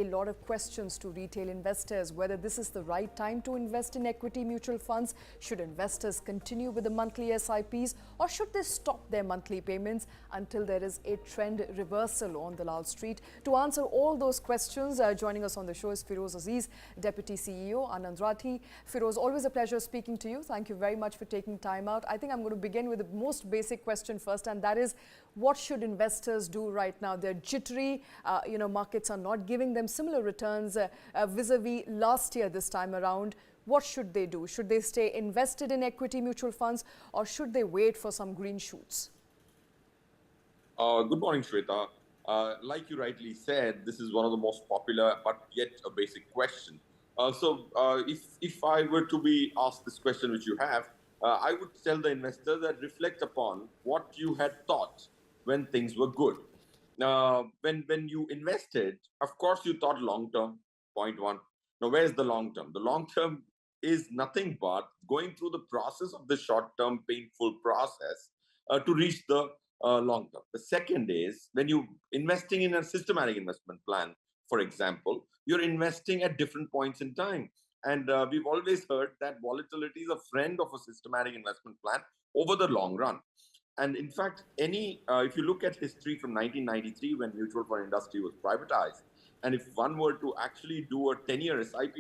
a lot of questions to retail investors whether this is the right time to invest in equity mutual funds. Should investors continue with the monthly SIPs, or should they stop their monthly payments until there is a trend reversal on the Lal Street? To answer all those questions, joining us on the show is Feroze Azeez, Deputy CEO, Anand Rathi. Feroze, always a pleasure speaking to you. Thank you very much for taking time out. I think I'm going to begin with the most basic question first, and that is, what should investors do right now? They're jittery. Markets are not giving them similar returns vis-a-vis last year this time around. What should they do? Should they stay invested in equity mutual funds, or should they wait for some green shoots? Good morning, Shweta. Like you rightly said, this is one of the most popular but yet a basic question. If I were to be asked this question which you have, I would tell the investor that reflect upon what you had thought when things were good. When you invested, of course, you thought long term, point one. Now, where's the long term? The long term is nothing but going through the process of the short term painful process to reach the long term. The second is when you investing in a systematic investment plan, for example, you're investing at different points in time. And we've always heard that volatility is a friend of a systematic investment plan over the long run. And in fact, if you look at history from 1993, when mutual fund industry was privatized, and if one were to actually do a 10-year SIP,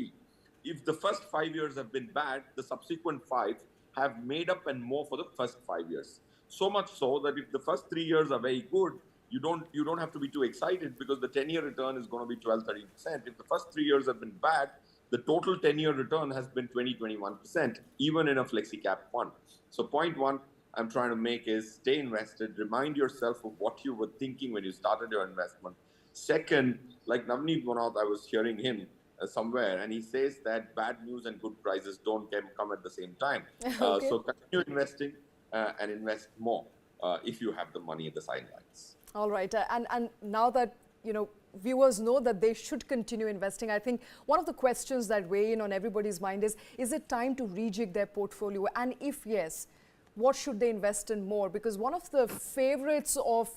if the first 5 years have been bad, the subsequent 5 have made up and more for the first 5 years. So much so that if the first 3 years are very good, you don't have to be too excited, because the 10-year return is going to be 12-13%. If the first 3 years have been bad, the total 10-year return has been 20-21%, even in a flexi cap fund. So point one I'm trying to make is stay invested. Remind yourself of what you were thinking when you started your investment. Second, like Navneet Monath, I was hearing him somewhere, and he says that bad news and good prices don't come at the same time. Okay. So continue investing and invest more if you have the money at the sidelines. All right. And now that, viewers know that they should continue investing, I think one of the questions that weigh in on everybody's mind is it time to rejig their portfolio? And if yes, what should they invest in more? Because one of the favorites of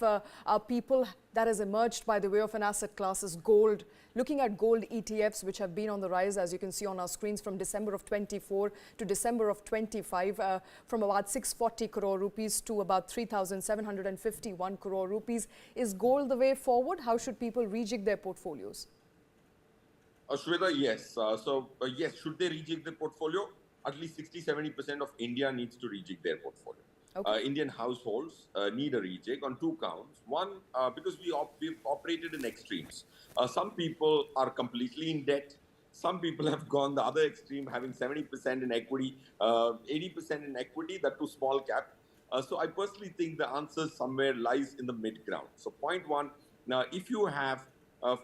people that has emerged by the way of an asset class is gold. Looking at gold ETFs, which have been on the rise, as you can see on our screens, from December of 24 to December of 25, from about 640 crore rupees to about 3,751 crore rupees. Is gold the way forward? How should people rejig their portfolios? Shweta, yes. Yes, should they rejig their portfolio? At least 60-70% of India needs to rejig their portfolio. Okay. Indian households need a rejig on two counts. One, because we've operated in extremes. Some people are completely in debt. Some people have gone the other extreme, having 70% in equity, 80% in equity, that too small cap. So I personally think the answer somewhere lies in the mid ground. So point one, now if you have,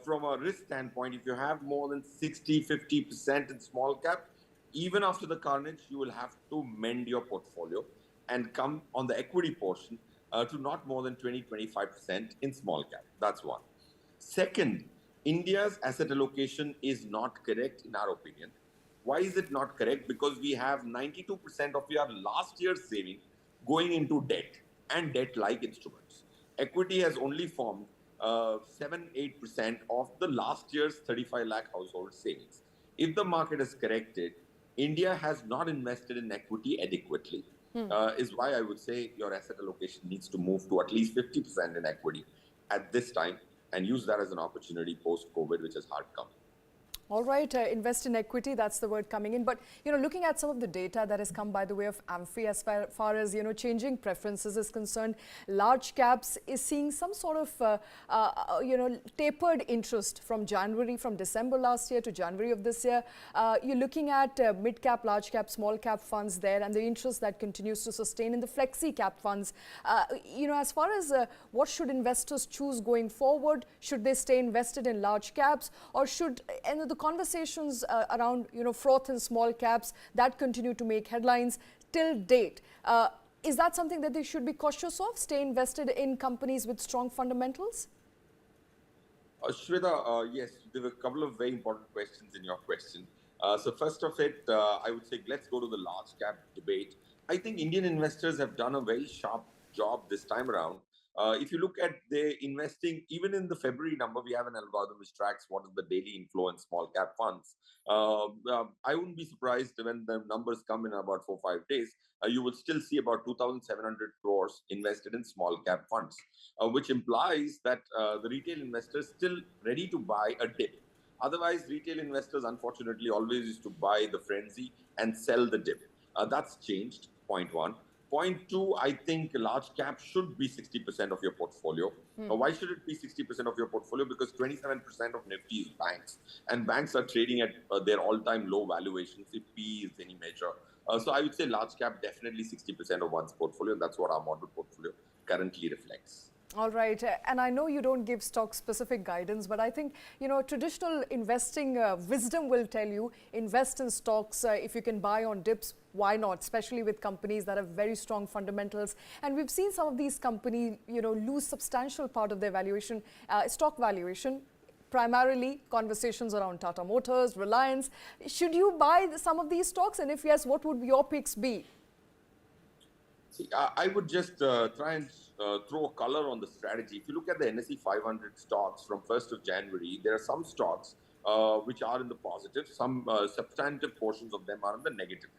from a risk standpoint, if you have more than 60-50% in small cap, even after the carnage, you will have to mend your portfolio and come on the equity portion to not more than 20-25% in small cap. That's one. Second, India's asset allocation is not correct in our opinion. Why is it not correct? Because we have 92% of our last year's saving going into debt and debt-like instruments. Equity has only formed 7-8% of the last year's 35 lakh household savings. If the market is corrected, India has not invested in equity adequately, is why I would say your asset allocation needs to move to at least 50% in equity at this time, and use that as an opportunity post-COVID, which has hard come. All right, invest in equity, that's the word coming in. But, looking at some of the data that has come by the way of AMFI as far as, changing preferences is concerned, large caps is seeing some sort of, tapered interest from December last year to January of this year. You're looking at mid-cap, large cap, small cap funds there, and the interest that continues to sustain in the flexi cap funds. As far as what should investors choose going forward, should they stay invested in large caps, or should, and the conversations around froth in small caps that continue to make headlines till date, is that something that they should be cautious of? Stay invested in companies with strong fundamentals? Shweta, yes, there were a couple of very important questions in your question. So first of it, I would say let's go to the large cap debate. I think Indian investors have done a very sharp job this time around If you look at the investing, even in the February number, we have an algorithm which tracks what is the daily inflow in small cap funds. I wouldn't be surprised when the numbers come in about 4 or 5 days. You will still see about 2,700 crores invested in small cap funds, which implies that the retail investors still ready to buy a dip. Otherwise, retail investors, unfortunately, always used to buy the frenzy and sell the dip. That's changed, point one. Point two, I think large cap should be 60% of your portfolio. Why should it be 60% of your portfolio? Because 27% of Nifty is banks, and banks are trading at their all-time low valuations, if PE is any measure. So I would say large cap definitely 60% of one's portfolio. And that's what our model portfolio currently reflects. All right. And I know you don't give stock specific guidance, but I think, traditional investing wisdom will tell you invest in stocks. If you can buy on dips, why not? Especially with companies that have very strong fundamentals. And we've seen some of these companies, lose substantial part of their valuation, stock valuation. Primarily conversations around Tata Motors, Reliance. Should you buy some of these stocks? And if yes, what would your picks be? See, I would just try and throw a color on the strategy. If you look at the NSE 500 stocks from 1st of January, there are some stocks which are in the positive, some substantive portions of them are in the negative.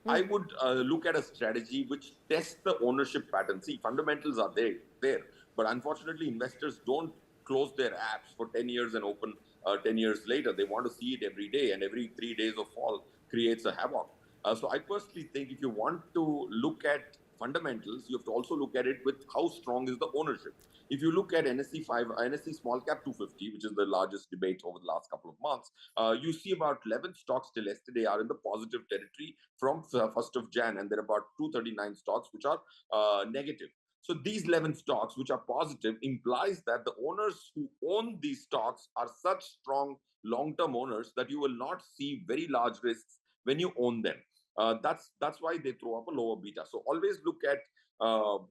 I would look at a strategy which tests the ownership pattern. See, fundamentals are there, but unfortunately, investors don't close their apps for 10 years and open 10 years later. They want to see it every day, and every 3 days of fall creates a havoc. So I personally think if you want to look at fundamentals, you have to also look at it with how strong is the ownership. If you look at NSE small cap 250, which is the largest debate over the last couple of months, you see about 11 stocks till yesterday are in the positive territory from 1st of Jan, and there are about 239 stocks which are negative. So these 11 stocks which are positive implies that the owners who own these stocks are such strong long-term owners that you will not see very large risks when you own them. That's why they throw up a lower beta. So always look at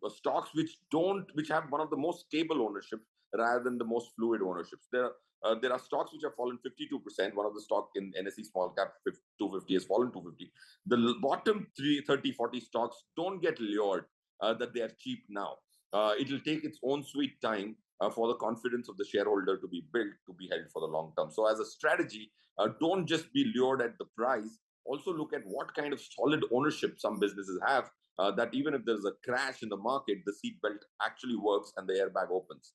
stocks which have one of the most stable ownership rather than the most fluid ownerships. There are stocks which have fallen 52%. One of the stock in NSE small cap 250 has fallen 250. The bottom 30, 40 stocks don't get lured that they are cheap now. It will take its own sweet time for the confidence of the shareholder to be built to be held for the long term. So as a strategy, don't just be lured at the price. Also look at what kind of solid ownership some businesses have, that even if there's a crash in the market, the seatbelt actually works and the airbag opens.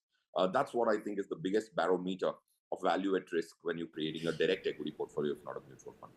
That's what I think is the biggest barometer of value at risk when you're creating a direct equity portfolio, if not a mutual fund portfolio.